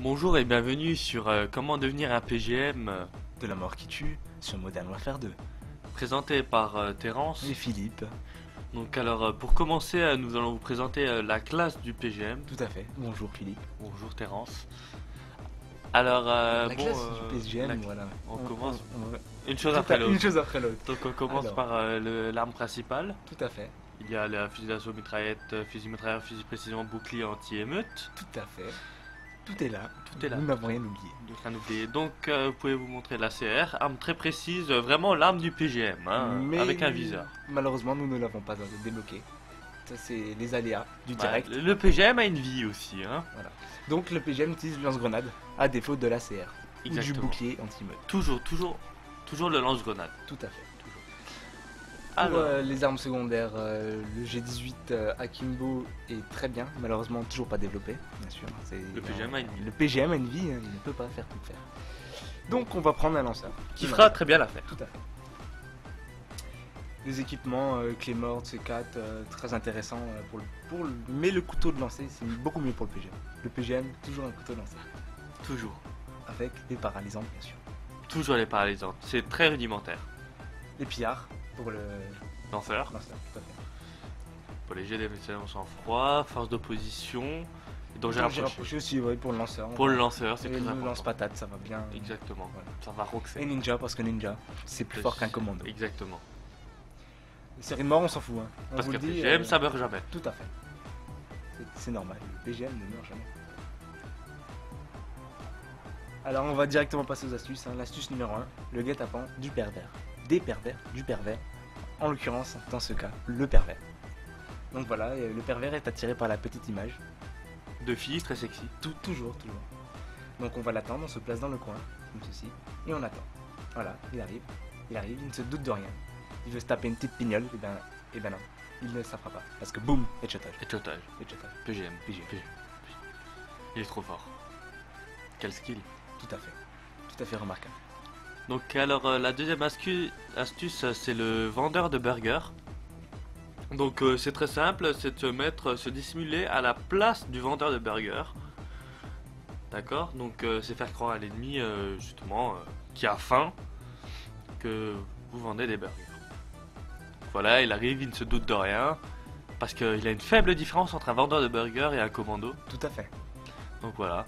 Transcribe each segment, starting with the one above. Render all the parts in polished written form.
Bonjour et bienvenue sur comment devenir un PGM, De la mort qui tue sur Modern Warfare 2. présenté par Terence. Et Philippe, Donc alors pour commencer, nous allons vous présenter la classe du PGM. tout à fait. Bonjour Philippe. Bonjour Terence. Alors La classe du PSGM, voilà. on commence on- une chose tout après à- l'autre. Une chose après l'autre. Donc on commence Alors. par l'arme principale. Tout à fait. Il y a la fusil d'assaut, mitraillette, fusil mitrailleur, fusil précision, bouclier anti-émeute. Tout à fait. Tout est là. Tout est là. Nous n'avons rien oublié. Donc, rien oublié. Donc vous pouvez vous montrer la CR, arme très précise, vraiment l'arme du PGM, hein, avec un viseur. Malheureusement, nous ne l'avons pas débloqué. Ça, c'est les aléas du direct. Ouais, le PGM a une vie aussi, hein. Donc, le PGM utilise le lance-grenade à défaut de la CR. Ou du Exactement. bouclier anti-meute. Toujours le lance-grenade. Tout à fait. Alors, Pour les armes secondaires, le G18 Akimbo est très bien, malheureusement toujours pas développé, bien sûr. le PGM a une vie. Le PGM a une vie, hein, il ne peut pas faire tout faire. Donc on va prendre un lanceur. Qui fera très bien l'affaire. Tout à fait. Les équipements, Claymore, C4, très intéressant mais le couteau de lancer c'est beaucoup mieux pour le PGM. Le PGM, toujours un couteau de lancer. Toujours. Avec des paralysants bien sûr. Toujours les paralysantes. C'est très rudimentaire. Les pillards pour le Lanceur. lanceur, tout à fait. Pour les jets d'évacuation sans froid, force d'opposition. Et donc j'ai Donc, j'ai rapproché. rapproché aussi ouais, pour le lanceur. Pour le lanceur, c'est Et plus le important. lance-patate, ça va bien. Exactement. Voilà. Ça va Et roxer. ninja, parce que ninja, c'est plus fort qu'un commando. Exactement. Les séries de mort, on s'en fout. Hein. On Parce vous que le dit, PGM, ça meurt jamais. Tout à fait. C'est normal, le PGM ne meurt jamais. Alors on va directement passer aux astuces. Hein. L'astuce numéro 1, le guet-apens du pervers. Des pervers, du pervers. En l'occurrence, dans ce cas, le pervers. Donc voilà, le pervers est attiré par la petite image. De filles très sexy. Toujours. Donc on va l'attendre, on se place dans le coin, comme ceci, et on attend. Voilà, il arrive, il ne se doute de rien. Il veut se taper une petite pignole, et ben non, il ne ça fera pas. Parce que boum, headshotage. Et total. Headshotage. PGM. PGM. Il est trop fort. Quel skill. Tout à fait remarquable. Donc alors la deuxième astuce c'est le vendeur de burgers. Donc c'est très simple, c'est de se dissimuler à la place du vendeur de burgers. D'accord. Donc c'est faire croire à l'ennemi justement qui a faim que vous vendez des burgers. Voilà, il arrive, il ne se doute de rien parce qu'il a une faible différence entre un vendeur de burgers et un commando. Tout à fait. Donc voilà,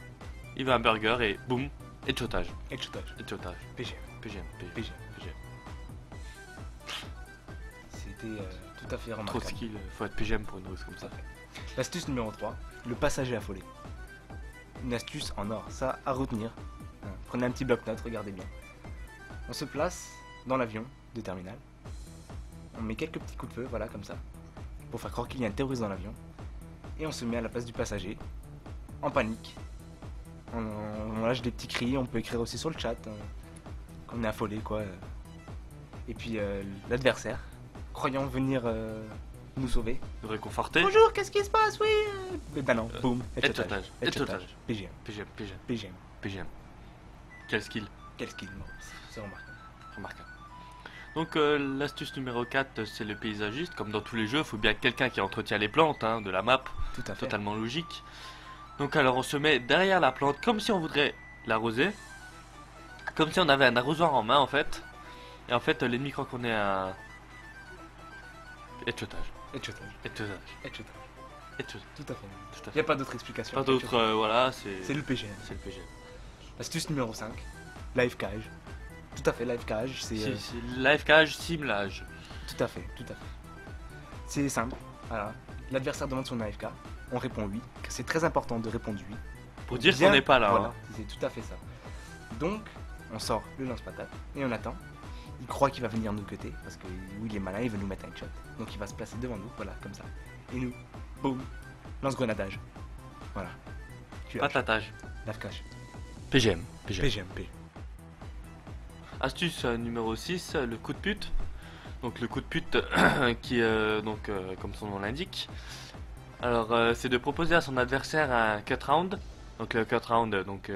il veut un burger et boum, headshotage. Headshotage. Headshotage. PGM. PGM. PGM. PGM. C'était tout à fait Trop de remarquable. skill, faut être PGM pour une ruse comme ça. L'astuce numéro 3, le passager affolé. Une astuce en or, ça à retenir. Hein, prenez un petit bloc-notes, regardez bien. On se place dans l'avion de terminal. On met quelques petits coups de feu, voilà, comme ça. Pour faire croire qu'il y a un terroriste dans l'avion. Et on se met à la place du passager. En panique. On lâche des petits cris, on peut écrire aussi sur le chat. Qu'on est affolé, quoi. Et puis l'adversaire, croyant venir nous sauver. Nous réconforter. Bonjour, qu'est-ce qui se passe? Oui. Mais ben non, boum, Headshotage. Headshotage. PGM, PGM. PGM. PGM. PGM. Quel skill. Quel skill, non, c'est remarquable. Remarquable. Donc l'astuce numéro 4 c'est le paysagiste. Comme dans tous les jeux, il faut bien quelqu'un qui entretient les plantes hein, de la map. Tout à fait. Totalement logique. Donc alors on se met derrière la plante comme si on voudrait l'arroser. Comme si on avait un arrosoir en main en fait. Et en fait l'ennemi croit qu'on est un... Headshotage. Headshotage. Headshotage. Headshotage. Headshotage. Tout à fait. Tout à Il n'y a fait. pas d'autre explication. Pas d'autre, Headshotage. voilà, C'est le PGM. c'est le PGM. Astuce numéro 5, live cage. Tout à fait, live cage, c'est... C'est live cage, simlage. Tout à fait. C'est simple, voilà. L'adversaire demande son AFK, on répond oui. C'est très important de répondre oui. Pour dire Bien- qu'on n'est pas là. Voilà, hein. c'est tout à fait ça. Donc, on sort le lance-patate et on attend. Il croit qu'il va venir de notre côté parce que oui, il est malin, il veut nous mettre un shot. Donc il va se placer devant nous, voilà, comme ça. Et nous, boum, lance-grenadage. Voilà. Tu as Patatage. live cage. PGM. PGM. PGM, PGM. Astuce numéro 6, le coup de pute. Donc le coup de pute qui comme son nom l'indique. Alors c'est de proposer à son adversaire un cut round. Donc le cut round donc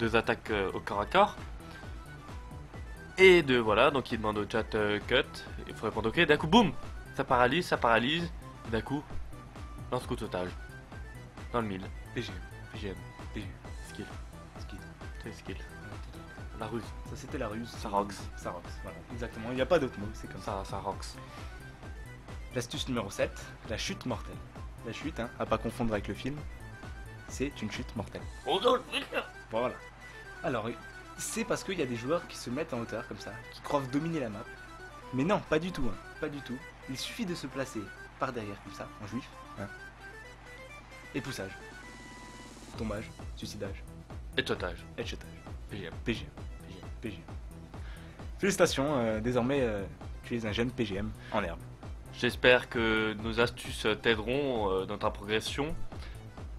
2 attaques au corps à corps. Et voilà, donc il demande au chat cut, il faut répondre ok, d'un coup boum, ça paralyse, d'un coup lance coup total. Dans le mille. PGM. PGM. PGM. skill. Skill. Très skill. La ruse. Ça c'était la ruse. Ça rocks. Ça rocks, voilà. Exactement, il n'y a pas d'autre mot, c'est comme ça. Ça rocks. L'astuce numéro 7, la chute mortelle. La chute, hein, à pas confondre avec le film, c'est une chute mortelle. Voilà. Alors, c'est parce qu'il y a des joueurs qui se mettent en hauteur comme ça, qui croient dominer la map. Mais non, pas du tout, hein, pas du tout. Il suffit de se placer par derrière comme ça, en juif, hein. Époussage, tombage, suicidage, Étotage. headshotage, PGM. PGM, PGM. Félicitations, désormais tu es un jeune PGM en herbe. J'espère que nos astuces t'aideront dans ta progression.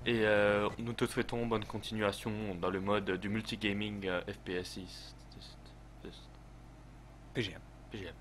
Et nous te souhaitons bonne continuation dans le mode du multigaming FPS. PGM. PGM.